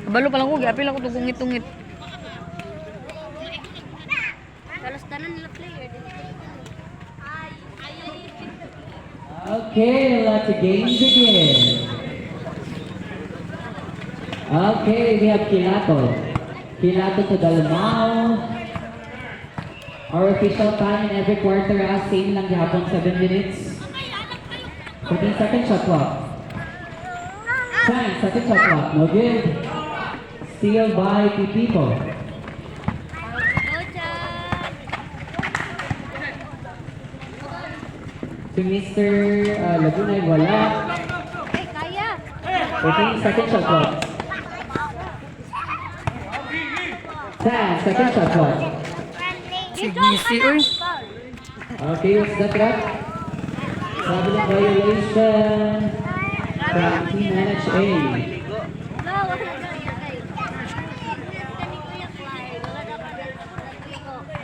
Kabalo pa lang ko, giapil ako tugungit-tungit. Kalos tanan nila player. Okay, let the game begin. Okay, we have Kilato. Kilato to Dalmao. Our official time in every quarter as same lang gihapon 7 minutes. 15 second shot clock. 10 second shot clock. No good. Steal by Pipito. To Mr. Laguna wala. Ay, kaya. 14 second shot clock. 10 second shot clock. Sigisi, uy. Okay, what's that trap? Sabi ng violation from Team NHA. No, wala na kayo.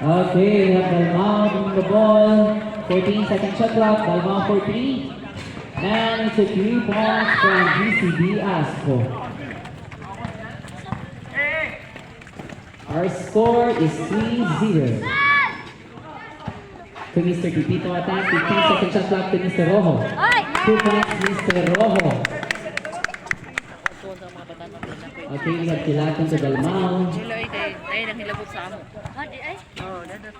Okay, we have Dalmao winning the ball. 14 second shot clock. Dalmao for 3. And it's a 3 points from GCB Asco. Our score is 3-0. To Mr. Pipito attack. 15 second shot clock to Mr. Rojo. 2 points, Mr. Rojo. Okay, we have Kilaton to Dalmao. Ay, nang hilabot sa amo. Ay.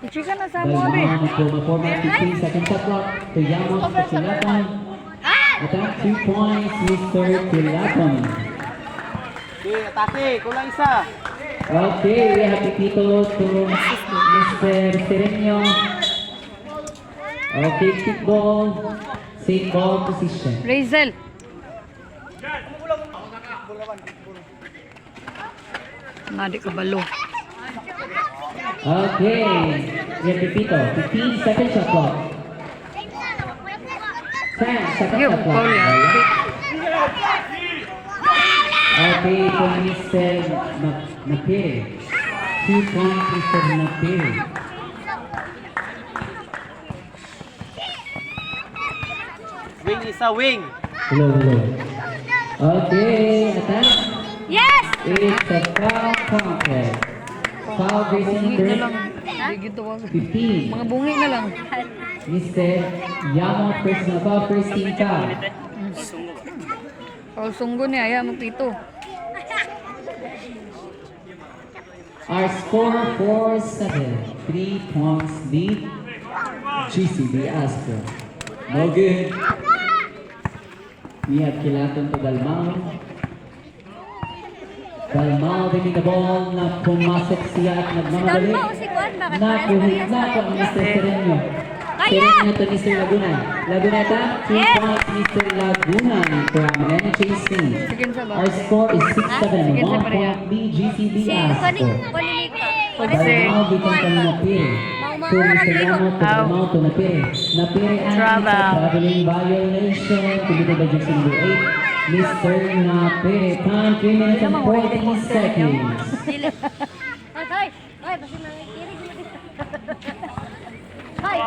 Chika na sa amo, abi. Dalmao nagpuma-format 15 second shot clock to Yamos to Kilaton. Attack 2 points, Mr. Kilaton. Okay, atake. Kulang isa. Okay, we have Pipito to Mr. Sereno. Okay, kickball. Same ball position. Razel. Nadi kabalo. Okay, we have Pipito. 15 second shot clock. 10 second Yo, shot clock. foul yan. Okay, for Mr. Napiri. 2 points, Mr. Napiri. Wing isa, wing. Hello, hello. Okay, attack. Yes! It's a foul contest. Foul jersey Bungi na number lang. Hindi gito wag. 15. Mga bungi na lang. Mr. Yamo, personal foul, first team foul. Paul Sunggo ni aya magpito. Our score 4-7. 3 points lead. GCB Asco. No good. We have Kilaton to Dalmao. Dalmao winning the ball na pumasok siya at nagmamadali. Dalmao si Juan, bakit Nakuhit parehas na po ang Mr. Sereno. Kaya! Sereno to Mr. Laguna. Laguneta, 2 Yes! points Mr. Laguna from NHAC. Sige sa ba. Our score is 6-7. Sige, 1 sa pareha. point lead GCB Si Asco. Panika. Dalmao bitan ka na Napiri. To Mr. Yamo to Dalmao to Napiri. Napiri and Travel. it's a traveling violation. Committed by jersey number 8. Mr. Napiri. Time 3 minutes and 14 seconds. Hoy, basta nakikinig mo dito. Hoy!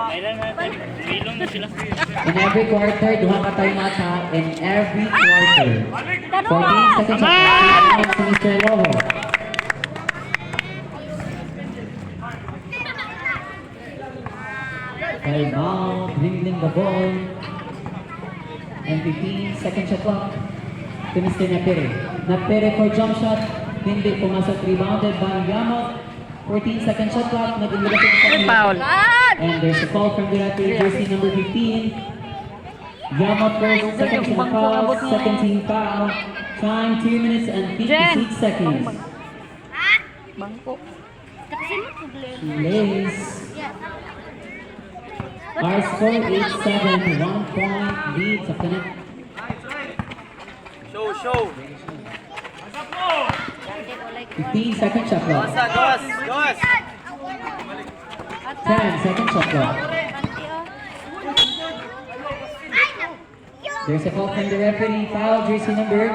Ilong na sila. In every quarter, duha ka tayo mata in every quarter. 14 seconds of to Mr. Rojo. Dalmao dribbling the ball. And 15 seconds shot clock to Mr. Napere. Napere for jump shot. Hindi pumasok, rebounded by Yamot. 14 second shot clock. Nag-ilagay Ay, foul. and there's a call from the referee, jersey number 15. Yamot first, second team foul, second team foul. Time 2 minutes and 56 seconds. Bangko. Kasi mo problema. Lays. Our score is 7, 1 point lead sa Kanak. Show. 15 second shot clock. Gawas. 10 second shot clock. There's a call from the referee, foul, jersey number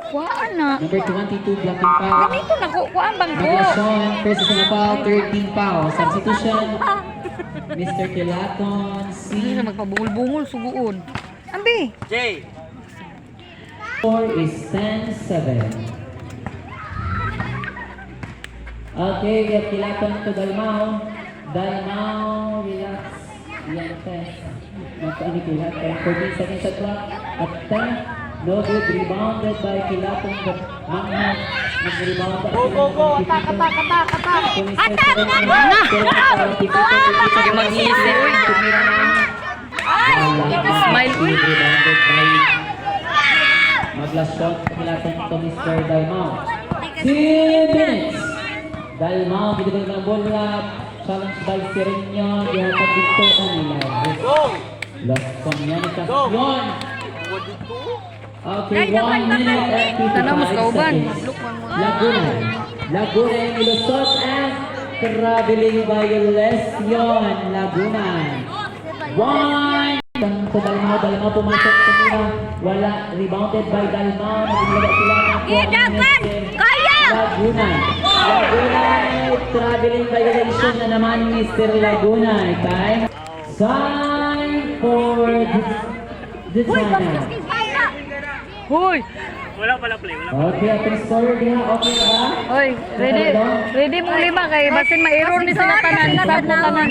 Kuhaan na. 22, blocking foul. Ganito na ko. Kuhaan bangko. Maglasyon, first is na foul, 13 foul. Substitution, Mr. Kilaton, Hindi C. na magpabungol-bungol, suguon. Ambi. Jay. Score is 10-7. Okay, we have Kilaton to Dalmao. Dalmao, relax. Yan, 10. Magpaini Kilaton. 14 seconds at clock. At 10. No good. Rebounded by Kilaton. But Manghang. Nag-rebound pa. Go. Attack. Mag-iisip. Smile, uy. Rebounded by mag-last shot. Kilaton to Mr. Dalmao. 2 minutes. Dalmao, binibig ng bola. Challenge by Sereno. Dihatag dito ang nila. Go. Last song yan. Go. Ikasyon. Okay, 1 minute and 55 Sana mas kauban. seconds. Lukman mo. Laguna yung ilusot and traveling violation. Laguna. 1. Sa Dalmao pumasok sa nila. Wala. Rebounded by Dalmao. Naglaga sila ng 1 minute. Laguna. Traveling violation na naman Mr. Laguna. Time. Sign for the final. Hoy! Wala pala play. Okay, atong score diha. Okay na ba? Hoy, ready mo lima kay basin ma-error ni sila tanan. Sa tanan. Ay,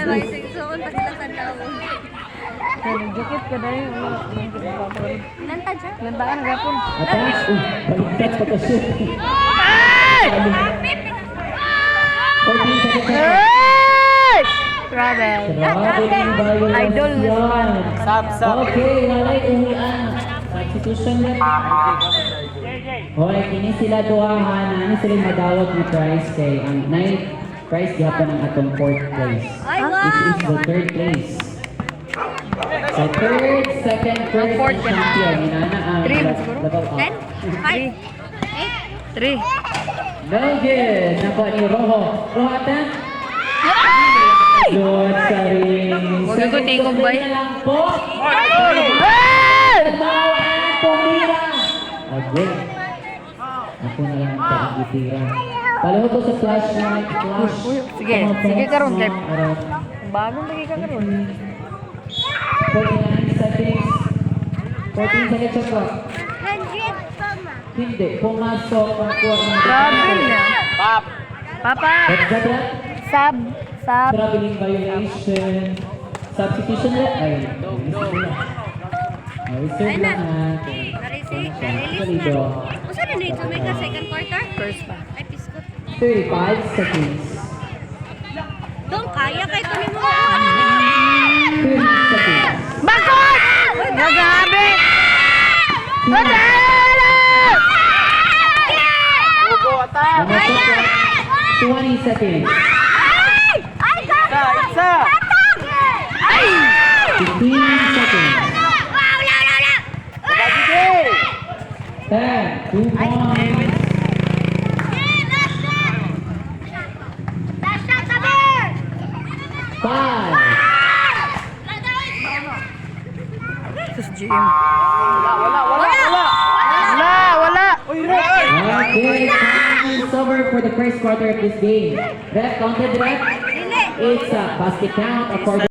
may sigsuon pa sila tandawon. Dikit ka dahil. Nantad siya? Lantaan gapon. Atas. Baligtad pa kasi. 14 seconds. Hey! Travel. Traveling violation. Idol naman. Sab. Okay, walay uwian. Substitution lang. Okay, kini sila duahan. Ano sila madawat na prize kay ang 9th prize gihapon ang atong 4th place. Ay, Which is the 3rd place. Sa 3rd, 2nd, 1st, Fourth and champion. Inana ang Three, siguro? level up. 10? 5? 3. No good. Nakuha ni Rojo. Rojo ata? Good sa ring. Huwag ko tingog ba? na lang po. Dalmao and tumira. Again. Ako na lang ito ang itira. Palihog ko sa flashlight. Flash. Sige, sige karon, Jeff. Araw. Bagong lagi ka karon. 49 seconds. 14 seconds sa clock. 100 pama. Hindi. Pumasok ang kuha ng Grabe na. Pap. Papa. What's that? Sab. Traveling violation. Substitution lang. Ay. Reserve lang ha. Release na. Usa na nito may ka second quarter? First pa. Ay, piskot. 35 seconds. Dong, kaya kay ito ni mo. 30 seconds. Bakot! Nagabi! Go. Attack. Pumasok lang. 20 seconds. Isa. 15 seconds. Sige. 10. 2 points. Five. Sus, GM. Wala. Wala. Okay, time is over for the first quarter of this game. Ref, counted ref. It's a basket count according